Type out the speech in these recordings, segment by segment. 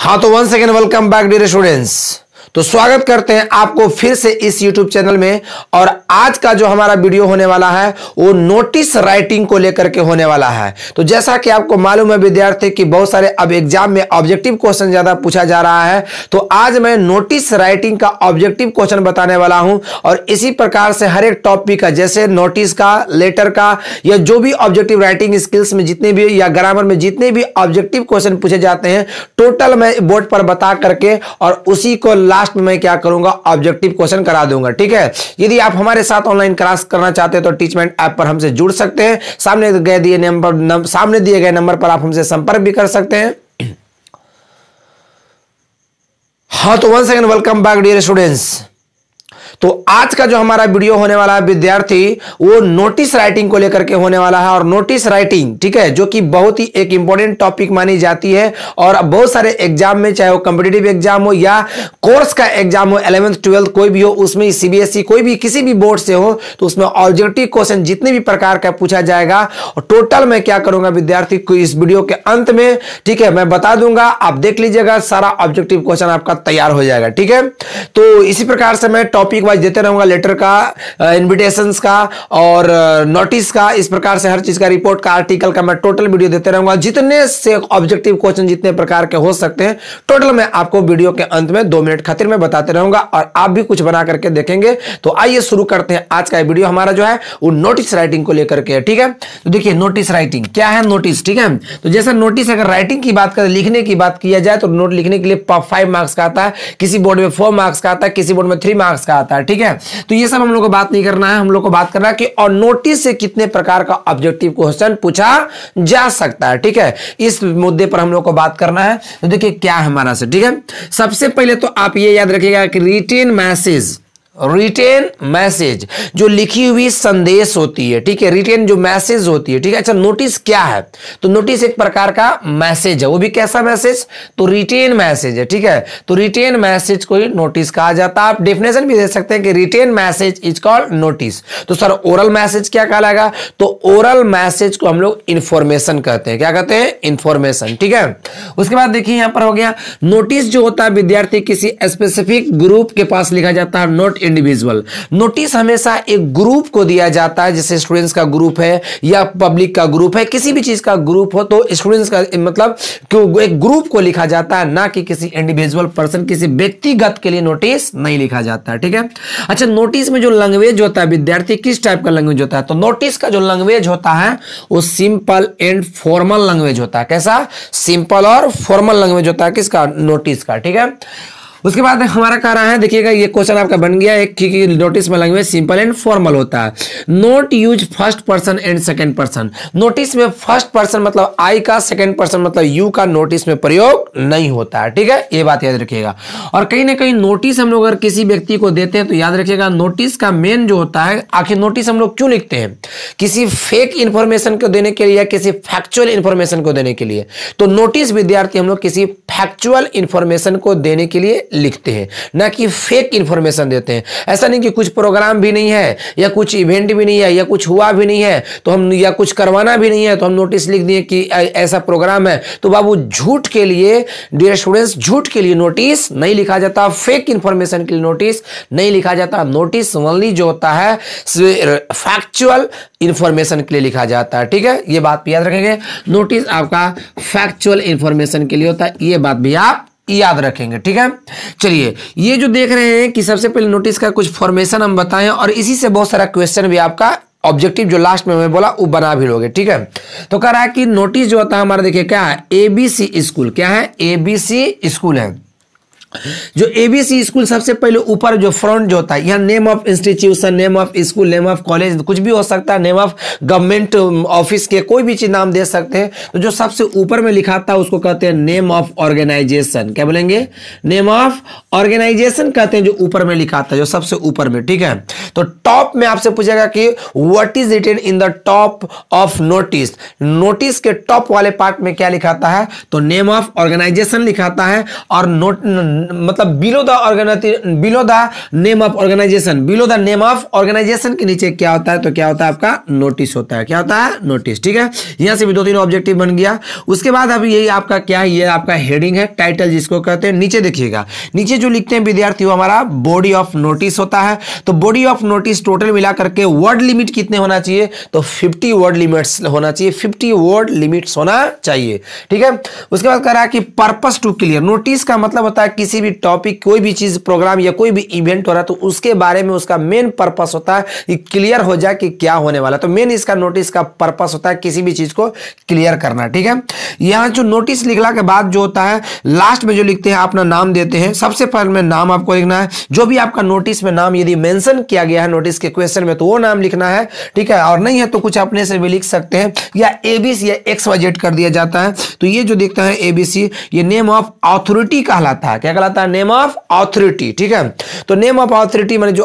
हाँ तो once again welcome back dear students. तो स्वागत करते हैं आपको फिर से इस YouTube चैनल में। और आज का जो हमारा वीडियो होने वाला है वो नोटिस राइटिंग को लेकर के होने वाला है। तो जैसा कि आपको मालूम है विद्यार्थी कि बहुत सारे अब एग्जाम में ऑब्जेक्टिव क्वेश्चन ज्यादा पूछा जा रहा है, तो आज मैं नोटिस राइटिंग का ऑब्जेक्टिव क्वेश्चन बताने वाला हूं। और इसी प्रकार से हर एक टॉपिक का, जैसे नोटिस का, लेटर का, या जो भी ऑब्जेक्टिव राइटिंग स्किल्स में जितने भी या ग्रामर में जितने भी ऑब्जेक्टिव क्वेश्चन पूछे जाते हैं, टोटल मैं बोर्ड पर बता करके और उसी को लास्ट में मैं क्या करूंगा, ऑब्जेक्टिव क्वेश्चन करा दूंगा। ठीक है, यदि आप हमारे साथ ऑनलाइन क्लास करना चाहते हैं तो टीचमेंट ऐप पर हमसे जुड़ सकते हैं। सामने दिए गए नंबर पर आप हमसे संपर्क भी कर सकते हैं। हाँ तो once again welcome back dear students. तो आज का जो हमारा वीडियो होने वाला है विद्यार्थी, वो नोटिस राइटिंग को लेकर के होने वाला है। और नोटिस राइटिंग, ठीक है, जो कि बहुत ही एक इंपॉर्टेंट टॉपिक मानी जाती है। और बहुत सारे एग्जाम में, चाहे वो कॉम्पिटिटिव एग्जाम हो या कोर्स का एग्जाम हो, 11th 12th कोई भी हो, उसमें सीबीएसई कोई भी किसी भी बोर्ड से हो, तो उसमें ऑब्जेक्टिव क्वेश्चन जितने भी प्रकार का पूछा जाएगा, और टोटल मैं क्या करूंगा विद्यार्थी को इस वीडियो के अंत में, ठीक है, मैं बता दूंगा। आप देख लीजिएगा, सारा ऑब्जेक्टिव क्वेश्चन आपका तैयार हो जाएगा। ठीक है, तो इसी प्रकार से मैं टॉपिक वाइज देते रहूंगा, लेटर का, इनविटेशंस का और नोटिस का, इस प्रकार से हर चीज का, रिपोर्ट का, आर्टिकल का मैं टोटल वीडियो देते रहूंगा। जितने से ऑब्जेक्टिव क्वेश्चन जितने प्रकार के हो सकते हैं, टोटल मैं आपको वीडियो के अंत में 2 मिनट खातिर मैं बताते रहूंगा और आप भी कुछ बना करके देखेंगे। तो आइए शुरू करते हैं। आज का वीडियो हमारा जो है वो नोटिस राइटिंग को लेकर के है। ठीक है, तो देखिए नोटिस राइटिंग क्या है। नोटिस, ठीक है, तो जैसा नोटिस अगर राइटिंग की बात करें, लिखने की बात किया जाए, तो नोट लिखने के लिए 5 मार्क्स का आता है, किसी बोर्ड में 4 मार्क्स का आता है, किसी बोर्ड में 3 मार्क्स का आता है। ठीक है, तो ये सब हम लोग को बात नहीं करना है। हम लोग को बात करना है कि और नोटिस से कितने प्रकार का ऑब्जेक्टिव क्वेश्चन पूछा जा सकता है। ठीक है, इस मुद्दे पर हम लोग को बात करना है। तो देखिए क्या है हमारा से। ठीक है, सबसे पहले तो आप ये याद रखिएगा कि रिटेन मैसेज जो लिखी हुई संदेश होती है, ठीक है, रिटेन जो मैसेज होती है। ठीक है, अच्छा नोटिस क्या है, तो नोटिस एक प्रकार का मैसेज है। वो भी कैसा मैसेज, तो रिटेन मैसेज है। ठीक है, तो रिटेन मैसेज को ही नोटिस कहा जाता है। आप डेफिनेशन भी दे सकते हैं कि written message is called notice. तो सर ओरल मैसेज क्या कहलाएगा, तो ओरल मैसेज को हम लोग इंफॉर्मेशन कहते हैं। क्या कहते हैं, इंफॉर्मेशन। ठीक है, उसके बाद देखिए यहां पर हो गया नोटिस जो होता है विद्यार्थी, किसी स्पेसिफिक ग्रुप के पास लिखा जाता है, नोट इंडिविजुअल। नोटिस हमेशा एक ग्रुप को दिया जाता है, जैसे स्टूडेंट्स का ग्रुप है या पब्लिक का ग्रुप है, किसी भी चीज का ग्रुप हो तो स्टूडेंट्स का मतलब एक ग्रुप को लिखा जाता है, ना कि किसी इंडिविजुअल पर्सन, किसी व्यक्तिगत के लिए नोटिस नहीं लिखा जाता है। ठीक है, अच्छा नोटिस में जो लैंग्वेज होता है विद्यार्थी, किस टाइप का लैंग्वेज होता है, तो नोटिस का जो लैंग्वेज होता है वो सिंपल एंड फॉर्मल लैंग्वेज होता है। कैसा, सिंपल और फॉर्मल लैंग्वेज होता है किसका, नोटिस का। ठीक है, उसके बाद हमारा कह रहा है, देखिएगा ये क्वेश्चन आपका बन गया एक कि नोटिस में लैंग्वेज सिंपल एंड फॉर्मल होता है। Note use first person and second person. Notice में फर्स्ट पर्सन मतलब आई का, सेकंड पर्सन मतलब यू का नोटिस में प्रयोग नहीं होता है। ठीक है, ये बात याद रखिएगा। और कहीं ना कहीं नोटिस हम लोग अगर किसी व्यक्ति को देते हैं तो याद रखिएगा नोटिस का मेन जो होता है, आखिर नोटिस हम लोग क्यों लिखते हैं, किसी फेक इंफॉर्मेशन को देने के लिए या किसी फैक्चुअल इंफॉर्मेशन को देने के लिए। तो नोटिस विद्यार्थी हम लोग किसी फैक्चुअल इंफॉर्मेशन को देने के लिए लिखते हैं, ना कि फेक इंफॉर्मेशन देते हैं। ऐसा नहीं कि कुछ प्रोग्राम भी नहीं है या कुछ इवेंट भी नहीं है या कुछ हुआ भी नहीं है तो हम, या कुछ करवाना भी नहीं है तो हम नोटिस लिख दिए कि ऐसा प्रोग्राम है। तो बाबू झूठ के लिए, डियर स्टूडेंट्स, झूठ के लिए नोटिस नहीं लिखा जाता, फेक इंफॉर्मेशन के लिए नोटिस नहीं लिखा जाता। नोटिस ओनली जो होता है फैक्चुअल इंफॉर्मेशन के लिए लिखा जाता है। ठीक है, ये बात याद रखेंगे, नोटिस आपका फैक्चुअल इंफॉर्मेशन के लिए होता है, ये बात भी आप याद रखेंगे। ठीक है, चलिए ये जो देख रहे हैं कि सबसे पहले नोटिस का कुछ फॉर्मेशन हम बताएं और इसी से बहुत सारा क्वेश्चन भी आपका ऑब्जेक्टिव जो लास्ट में मैं बोला वो बना भी लोगे। ठीक है, तो कह रहा है कि नोटिस जो होता है हमारा, देखिए क्या है, एबीसी स्कूल। क्या है, एबीसी स्कूल है। जो एबीसी स्कूल सबसे पहले ऊपर जो फ्रंट जो होता है, यहाँ name of institution, name of school, name of college, कुछ भी हो सकता है, नेम ऑफ गवर्नमेंट ऑफिस के कोई भी चीज नाम दे सकते हैं। तो जो सबसे ऊपर में लिखा था उसको कहते हैं नेम ऑफ ऑर्गेनाइजेशन। क्या बोलेंगे, नेम ऑफ ऑर्गेनाइजेशन कहते हैं जो ऊपर में लिखा था, जो सबसे ऊपर में। ठीक है, तो टॉप में आपसे पूछेगा कि what is written in the top of notice. नोटिस के टॉप वाले पार्ट में क्या लिखाता है, तो नेम ऑफ ऑर्गेनाइजेशन लिखाता है और मतलब below the name of organisation, below the name of organisation के नीचे क्या होता है, तो क्या होता है आपका नोटिस होता है। क्या होता है? नोटिस। ठीक है, यहां से भी 2-3 ऑब्जेक्टिव बन गया। उसके बाद अभी यही आपका क्या है, ये आपका हेडिंग है, टाइटल जिसको कहते हैं। नीचे देखिएगा, नीचे जो लिखते हैं विद्यार्थी वो हमारा बॉडी ऑफ नोटिस होता है। तो बॉडी ऑफ नोटिस टोटल मिला करके वर्ड लिमिट कितने होना चाहिए, तो 50 वर्ड लिमिट्स होना चाहिए, 50 वर्ड लिमिट्स होना चाहिए। ठीक है, उसके बाद कह रहा है कि पर्पस टू क्लियर। नोटिस का मतलब होता है किसी भी टॉपिक, कोई भी चीज, प्रोग्राम या कोई भी इवेंट हो रहा है तो उसके बारे में उसका मेन पर्पस होता है कि क्लियर हो जाए कि क्या होने वाला है। तो मेन इसका नोटिस का पर्पस होता है किसी भी चीज को क्लियर करना। ठीक है, यहां जो नोटिस लिखला के बाद जो होता है लास्ट में जो लिखते हैं अपना नाम देते हैं। सबसे पहले में नाम आपको लिखना है, जो भी आपका नोटिस में नाम यदि मेंशन किया गया है नोटिस के क्वेश्चन में तो वो नाम लिखना है। ठीक है, और नहीं है तो कुछ अपने से भी लिख सकते हैं, या एबीसी या XYZ कर दिया जाता है। तो ये जो देखता है एबीसी, ये नेम ऑफ ऑथोरिटी कहलाता है। क्या कहलाता है? Name of authority. ठीक है, तो नेम ऑफ ऑथोरिटी माने जो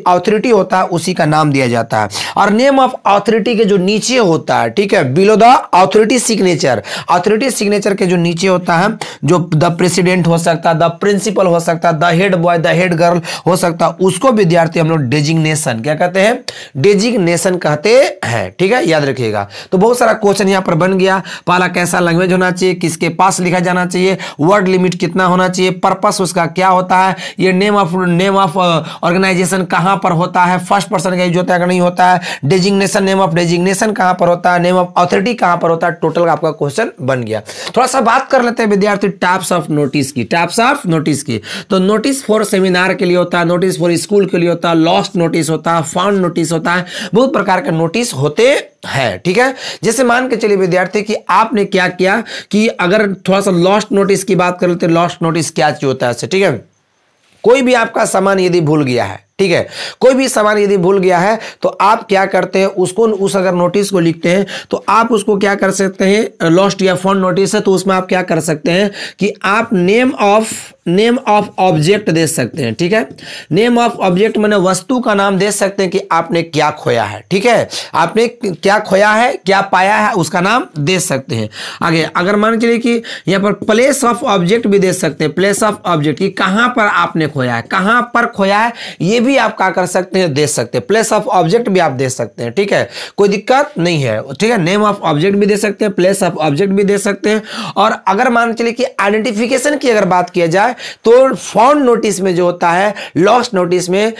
ऑथोरिटी होता है उसी का नाम दिया जाता है। और नेम ऑफ ऑथोरिटी के जो नीचे होता है, ठीक है, below the authority signature, authority signature के जो नीचे होता है, जो द प्रेसिडेंट हो सकता है, द प्रिंसिपल हो सकता है, the head boy, the head girl हो सकता है, उसको विद्यार्थी हम लोग डेजिग्नेशन क्या कहते हैं? डेजिग्नेशन कहते हैं। ठीक है, याद रखिएगा। तो बहुत सारा क्वेश्चन यहां पर बन गया। पहला, कैसा लैंग्वेज होना चाहिए, किसके पास लिखा जाना चाहिए, वर्ड लिमिट कितना होना चाहिए, पर्पस उसका क्या होता है, ये नेम ऑफ ऑर्गेनाइजेशन कहां पर होता है, फर्स्ट पर्सन का यूज होता है कि नहीं होता है, डेजिग्नेशन, नेम ऑफ डेजिग्नेशन कहां पर होता है, नेम ऑफ ऑथोरिटी कहां पर होता है। टोटल आपका क्वेश्चन बन गया। थोड़ा सा बात कर लेते हैं विद्यार्थी टाइप्स ऑफ नोटिस की, टाइप्स ऑफ नोटिस की। तो नोटिस फॉर सेमिनार के लिए होता है, नोटिस फॉर स्कूल के लिए होता है, लॉस्ट नोटिस होता है, फाउंड नोटिस होता है, बहुत प्रकार के नोटिस होते हैं। ठीक है, जैसे मान के चलिए विद्यार्थी कि आपने क्या किया कि अगर थोड़ा सा लॉस्ट नोटिस की बात कर लेते हैं, लॉस्ट नोटिस क्या चीज होता है। ठीक है, कोई भी आपका सामान यदि भूल गया है, ठीक है, कोई भी सामान यदि भूल गया है तो आप क्या करते हैं, उसको उस अगर नोटिस को लिखते हैं तो आप उसको क्या कर सकते हैं, लॉस्ट या फाउंड नोटिस है तो उसमें आप क्या कर सकते हैं कि आप नेम ऑफ ऑब्जेक्ट दे सकते हैं। ठीक है, नेम ऑफ ऑब्जेक्ट माने वस्तु का नाम दे सकते हैं कि आपने क्या खोया है। ठीक है, आपने क्या खोया है, क्या पाया है, उसका नाम दे सकते हैं। आगे अगर मान चलिए कि यहां पर प्लेस ऑफ ऑब्जेक्ट भी दे सकते हैं, प्लेस ऑफ ऑब्जेक्ट कि कहां पर आपने खोया है, कहां पर खोया है, ये भी आप क्या कर सकते हैं, दे सकते हैं। प्लेस ऑफ ऑब्जेक्ट भी आप दे सकते हैं। ठीक है, कोई दिक्कत नहीं है। ठीक है, नेम ऑफ ऑब्जेक्ट भी दे सकते हैं, प्लेस ऑफ ऑब्जेक्ट भी दे सकते हैं। और अगर मान चलिए कि आइडेंटिफिकेशन की अगर बात किया जाए तो फाउंड नोटिस में जो होता है, लॉस्ट नोटिस में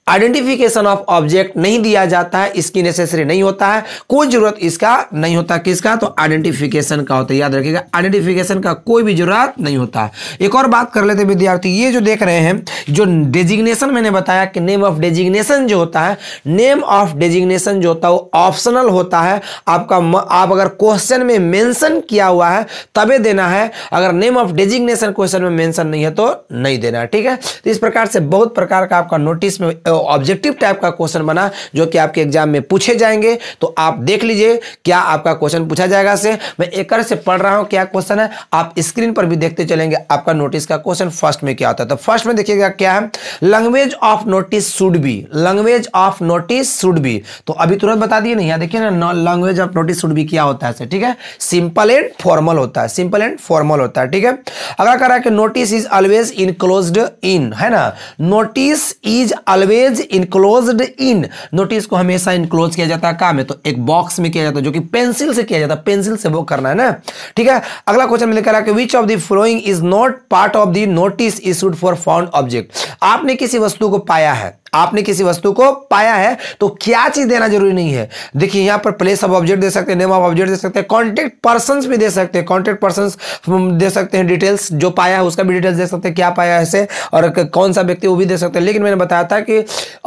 आइडेंटिफिकेशन ऑफ ऑब्जेक्ट नहीं दिया जाता है, इसकी नेसेसरी नहीं होता है, कोई जरूरत इसका नहीं होता। किसका? तो आइडेंटिफिकेशन का होता है। याद रखिएगा, आइडेंटिफिकेशन का कोई भी जरूरत नहीं होता है। एक और बात कर लेते हैं विद्यार्थी, ये जो देख रहे हैं, जो डेजिग्नेशन मैंने बताया कि नेम ऑफ डेजिग्नेशन जो होता है, नेम ऑफ डेजिग्नेशन जो होता है वो ऑप्शनल होता है। आप अगर क्वेश्चन में मेंशन किया हुआ है तबे देना है, अगर नेम ऑफ डेजिग्नेशन क्वेश्चन में मेंशन नहीं है तो नहीं देना है। ठीक है, तो इस प्रकार से बहुत प्रकार का आपका नोटिस में ऑब्जेक्टिव टाइप का क्वेश्चन बना जो कि आपके एग्जाम में पूछे जाएंगे। तो आप देख लीजिए क्या आपका क्वेश्चन पूछा जाएगा। से मैं एक से पढ़ रहा हूं क्या क्वेश्चन है, आप स्क्रीन पर भी देखते चलेंगे आपका नोटिस का क्वेश्चन फर्स्ट में क्या होता है। तो फर्स्ट में देखिएगा क्या है, language of notice should be, language of notice should be. तो अभी तुरंत बता दिए नहीं, देखिए ना, language of notice should be क्या होता है। ठीक है, सिंपल एंड फॉर्मल होता है, सिंपल एंड फॉर्मल होता है। ठीक है, अगर कह रहा है कि नोटिस इज ऑलवेज इनक्लोज्ड इन, है ना, notice is always enclosed in, notice को हमेशा इनक्लोज किया जाता है काम में, तो एक बॉक्स में किया जाता है जो कि पेंसिल से किया जाता है, पेंसिल से वो करना है ना। ठीक है, अगला क्वेश्चन में लिखा है कि which of the following is not part of the notice issued for found object. आपने किसी वस्तु को पाया है, आपने किसी वस्तु को पाया है तो क्या चीज देना जरूरी नहीं है। देखिए यहां पर प्लेस ऑफ ऑब्जेक्ट दे सकते हैं, नेम ऑफ ऑब्जेक्ट दे सकते हैं, कॉन्टेक्ट पर्संस भी दे सकते हैं, कॉन्टेक्ट पर्संस दे सकते हैं, डिटेल्स जो पाया है उसका भी डिटेल्स दे सकते हैं, क्या पाया है ऐसे और कौन सा व्यक्ति वो भी दे सकते हैं। लेकिन मैंने बताया था कि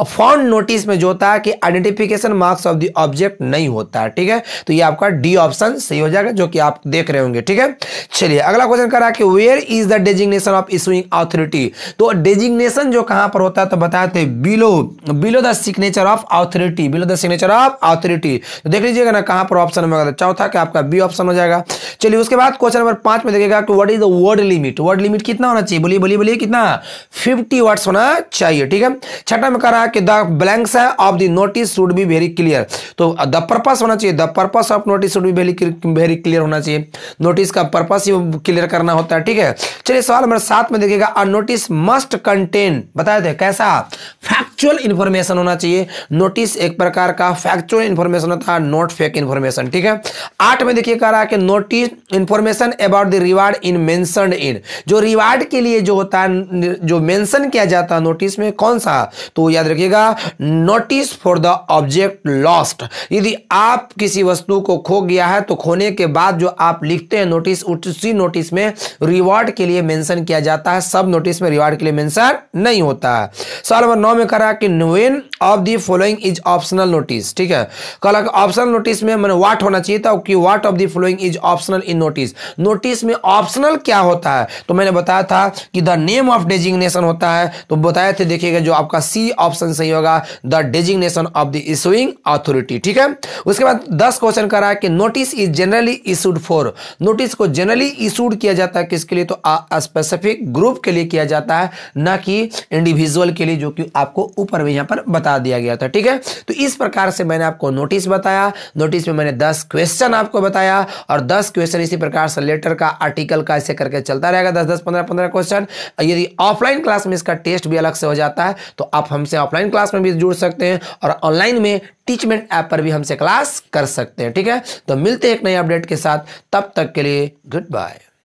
फाउंड नोटिस में जो होता है कि identification marks of the object नहीं होता है। ठीक है, तो ये आपका डी ऑप्शन सही हो जाएगा जो कि आप देख रहे होंगे। ठीक है, चलिए अगला क्वेश्चन कर रहा है कि where is the designation of issuing authority. तो डेजिग्नेशन जो कहां पर होता है तो बताते below below the signature of authority, below the signature of authority. तो देख लीजिएगा ना कहां पर ऑप्शन में होगा, चौथा क्या आपका बी ऑप्शन हो जाएगा। चलिए उसके बाद क्वेश्चन नंबर 5 में देखिएगा कि what is the word limit, word limit कितना होना चाहिए, बोलिए बोलिए बोलिए कितना, 50 वर्ड्स होना चाहिए, ठीक है। छठा में कह रहा है कि the blanks of the notice should be very clear, तो द पर्पस होना चाहिए, the purpose of notice should be very clear होना चाहिए, नोटिस का पर्पस ही क्लियर करना होता है, ठीक है। चलिए सवाल नंबर 7 में देखिएगा अ नोटिस मस्ट कंटेन, बताए थे कैसा, फैक्चुअल इंफॉर्मेशन होना चाहिए, नोटिस एक प्रकार का फैक्चुअल इंफॉर्मेशन होता है, नॉट फेक इंफॉर्मेशन, ठीक है। 8 में देखिए कह रहा है कि notice information about the reward in mentioned in, जो रिवार्ड के लिए जो होता है, जो मेंशन किया जाता है नोटिस में, कौन सा, तो याद रखिएगा notice for the object lost, यदि आप किसी वस्तु को खो गया है तो खोने के बाद जो आप लिखते हैं नोटिस, उसी नोटिस में रिवार्ड के लिए मेंशन किया जाता है, सब नोटिस में रिवार्ड के लिए मेंशन नहीं होता है। सवाल नंबर 9 में कह रहा है कि when of the following is optional notice, ठीक है। कहा ऑप्शनल नोटिस में मैंने व्हाट होना चाहिए था कि what of the following is optional in notice, notice में ऑप्शनल क्या होता है, तो मैंने बताया था कि द नेम ऑफ डेजिग्नेशन होता है, तो बताए थे, देखिएगा जो आपका सी ऑप्शन सही होगा, the designation of the issuing authority, ठीक है। उसके बाद 10 क्वेश्चन कर रहा है कि notice is generally issued for, notice को जनरली इशूड किया जाता है किसके लिए, तो स्पेसिफिक ग्रुप के लिए किया जाता है, ना कि इंडिविजुअल के लिए, जो कि आपको ऊपर में यहां पर बता दिया गया था, ठीक है। तो इस प्रकार से मैंने आपको नोटिस बताया, नोटिस में मैंने 10 क्वेश्चन आपको बताया, और 10 क्वेश्चन इसी प्रकार से लेटर का, आर्टिकल का, ऐसे करके चलता रहेगा, 10-10, 15-15 क्वेश्चन। यदि ऑफलाइन क्लास में इसका टेस्ट भी अलग से हो जाता है तो आप हमसे ऑफलाइन क्लास में भी जुड़ सकते हैं, और ऑनलाइन में टीचमेंट ऐप पर भी हमसे क्लास कर सकते हैं, ठीक है। तो मिलते हैं एक नए अपडेट के साथ, तब तक के लिए गुड बाय।